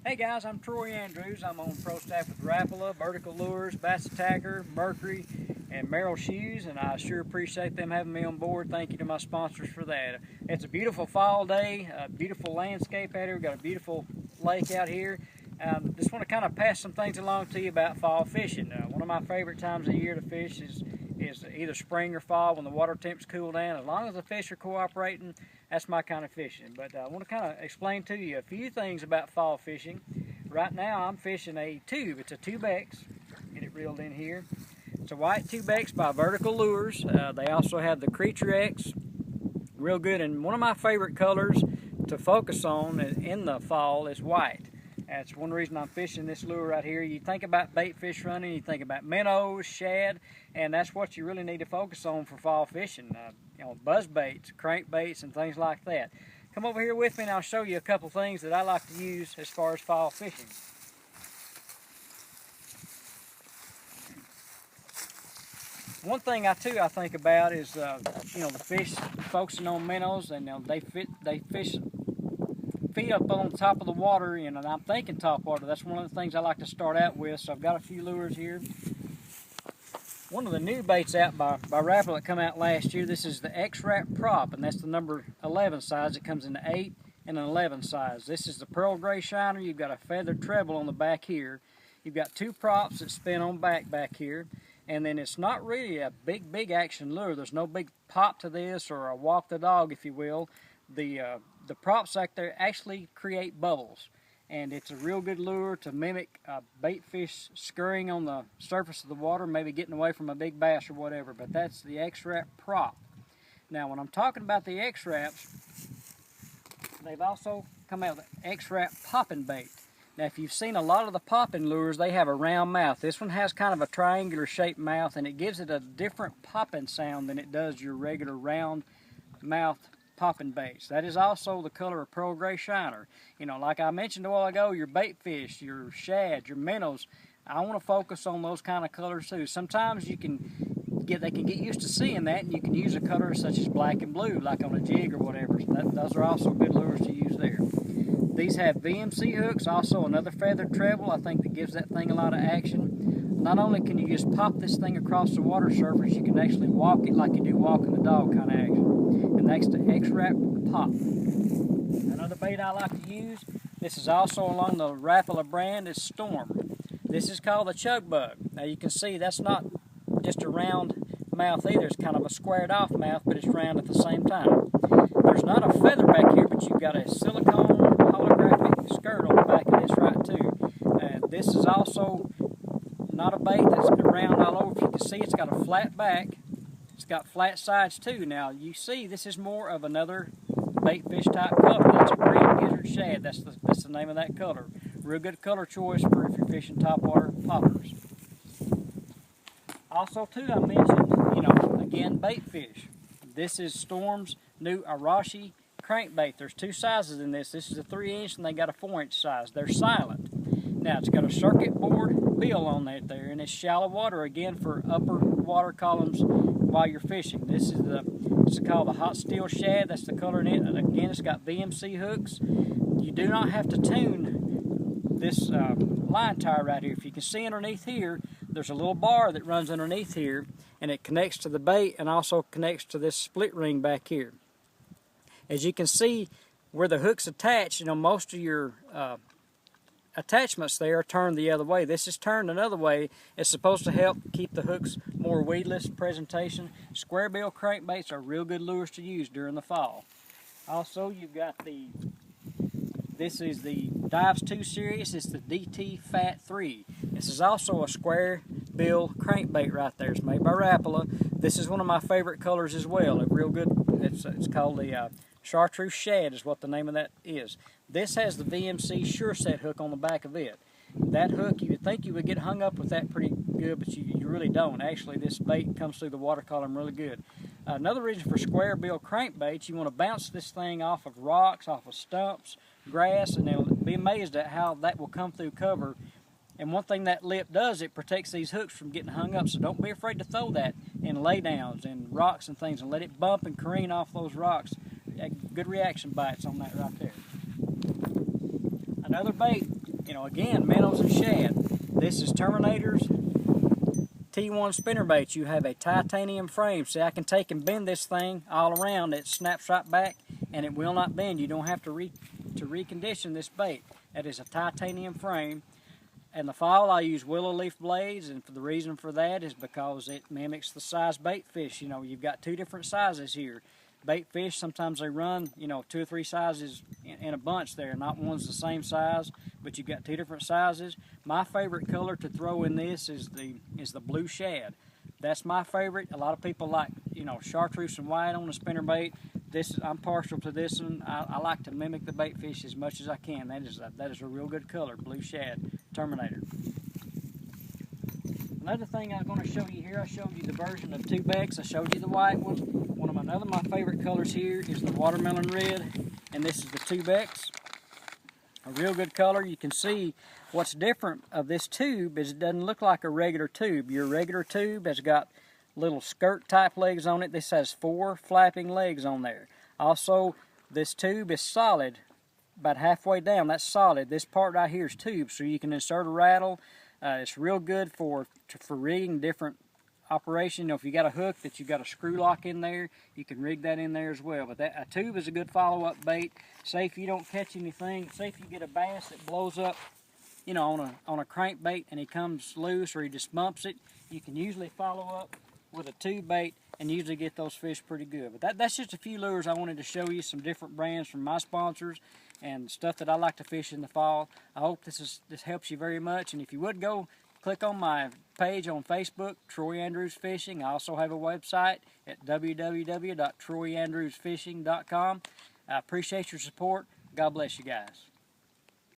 Hey guys, I'm Troy Andrews. I'm on pro staff with Rapala, Vertical Lures, Bass Attacker, Mercury, and Merrill Shoes, and I sure appreciate them having me on board. Thank you to my sponsors for that. It's a beautiful fall day, a beautiful landscape out here. We've got a beautiful lake out here. Just want to kind of pass some things along to you about fall fishing. One of my favorite times of the year to fish is either spring or fall when the water temps cool down. As long as the fish are cooperating, that's my kind of fishing. But I want to kind of explain to you a few things about fall fishing. Right now I'm fishing a tube. It's a Tube X. Get it reeled in here. It's a white Tube X by Vertical Lures. They also have the Creature X. Real good, and one of my favorite colors to focus on in the fall is white. That's one reason I'm fishing this lure right here. You think about bait fish running, you think about minnows, shad, and that's what you really need to focus on for fall fishing. Buzz baits, crankbaits, and things like that. Come over here with me and I'll show you a couple things that I like to use as far as fall fishing. One thing I think about is the fish focusing on minnows, and they fish feet up on top of the water, and I'm thinking top water. That's one of the things I like to start out with. So I've got a few lures here. One of the new baits out by Rapala that come out last year, this is the X-Wrap Prop, and that's the number 11 size. It comes in an 8 and an 11 size. This is the pearl gray shiner. You've got a feathered treble on the back here. You've got two props that spin on back here. And then it's not really a big action lure. There's no big pop to this or a walk the dog, if you will. The props back there actually create bubbles. And it's a real good lure to mimic bait fish scurrying on the surface of the water, maybe getting away from a big bass or whatever. But that's the X-Wrap Prop. Now, when I'm talking about the X-Wraps, they've also come out with an X-Wrap Popping Bait. Now, if you've seen a lot of the popping lures, they have a round mouth. This one has kind of a triangular shaped mouth, and it gives it a different popping sound than it does your regular round mouth popping baits. That is also the color of pearl gray shiner. Like I mentioned a while ago, your bait fish, your shad, your minnows, I want to focus on those kind of colors too. Sometimes they can get used to seeing that, and you can use a color such as black and blue, like on a jig or whatever. So those are also good lures to use there. These have VMC hooks, also another feathered treble. I think that gives that thing a lot of action. Not only can you just pop this thing across the water surface, you can actually walk it like you do walking the dog kind of action. And that's the X-Wrap Pop. Another bait I like to use, this is also along the Rapala brand, is Storm. This is called the Chug Bug. Now you can see that's not just a round mouth either. It's kind of a squared off mouth, but it's round at the same time. There's not a feather back here, but you've got a silicone holographic skirt on the back of this right too. This is also not a bait that's round all over. If you can see, it's got a flat back. It's got flat sides too. Now you see this is more of another bait fish type color. That's a green gizzard shad. That's the name of that color. Real good color choice for if you're fishing topwater poppers. Also too, I mentioned, again, bait fish. This is Storm's new Arashi crankbait. There's two sizes in this. This is a 3-inch and they got a 4-inch size. They're silent. Now it's got a circuit board bill on that there, and it's shallow water again for upper water columns while you're fishing. This is called the Hot Steel Shad. That's the color in it. And again, it's got VMC hooks. You do not have to tune this line tie right here. If you can see underneath here, there's a little bar that runs underneath here, and it connects to the bait and also connects to this split ring back here. As you can see where the hook's attached, most of your attachments there are turned the other way. This is turned another way. It's supposed to help keep the hooks more weedless presentation. Square bill crankbaits are real good lures to use during the fall. Also, you've got this is the Dives 2 series. It's the DT Fat 3. This is also a square bill crankbait right there. It's made by Rapala. This is one of my favorite colors as well. Real good. It's called the Chartreuse Shad is what the name of that is. This has the VMC Sure Set hook on the back of it. That hook, you would think you would get hung up with that pretty good, but you really don't. Actually, this bait comes through the water column really good. Another reason for square bill crankbaits, you want to bounce this thing off of rocks, off of stumps, grass, and they'll be amazed at how that will come through cover. And one thing that lip does, it protects these hooks from getting hung up, so don't be afraid to throw that in laydowns and rocks and things and let it bump and careen off those rocks. Good reaction bites on that right there. Another bait You know, again, minnows and shad. This is Terminator's T1 spinnerbaits. You have a titanium frame. See, I can take and bend this thing all around. It snaps right back, and it will not bend. You don't have to recondition this bait. That is a titanium frame. In the fall, I use willow leaf blades, and the reason for that is because it mimics the size bait fish. You know, you've got two different sizes here. Bait fish, sometimes they run, you know, 2 or 3 sizes in a bunch there. Not one's the same size, but you've got 2 different sizes. My favorite color to throw in this is the blue shad. That's my favorite. A lot of people like, you know, chartreuse and white on the spinnerbait. I'm partial to this one. I like to mimic the bait fish as much as I can. That is a real good color, blue shad, Terminator. Another thing I'm going to show you here, I showed you the version of 2Bex. I showed you the white one. Another of my favorite colors here is the watermelon red, and this is the 2Bex. A real good color. You can see what's different of this tube is it doesn't look like a regular tube. Your regular tube has got little skirt type legs on it. This has 4 flapping legs on there. Also, this tube is solid, about halfway down. That's solid. This part right here is tube, so you can insert a rattle. It's real good for rigging different operation. You know, if you got a hook that you got a screw lock in there, you can rig that in there as well. But a tube is a good follow-up bait. Say if you don't catch anything, say if you get a bass that blows up, you know, on a crankbait and he comes loose or he just bumps it, you can usually follow up with a tube bait and usually get those fish pretty good. But that's just a few lures I wanted to show you, some different brands from my sponsors and stuff that I like to fish in the fall. I hope this helps you very much, and if you would go click on my page on Facebook, Troy Andrews Fishing. I also have a website at www.troyandrewsfishing.com. I appreciate your support. God bless you guys.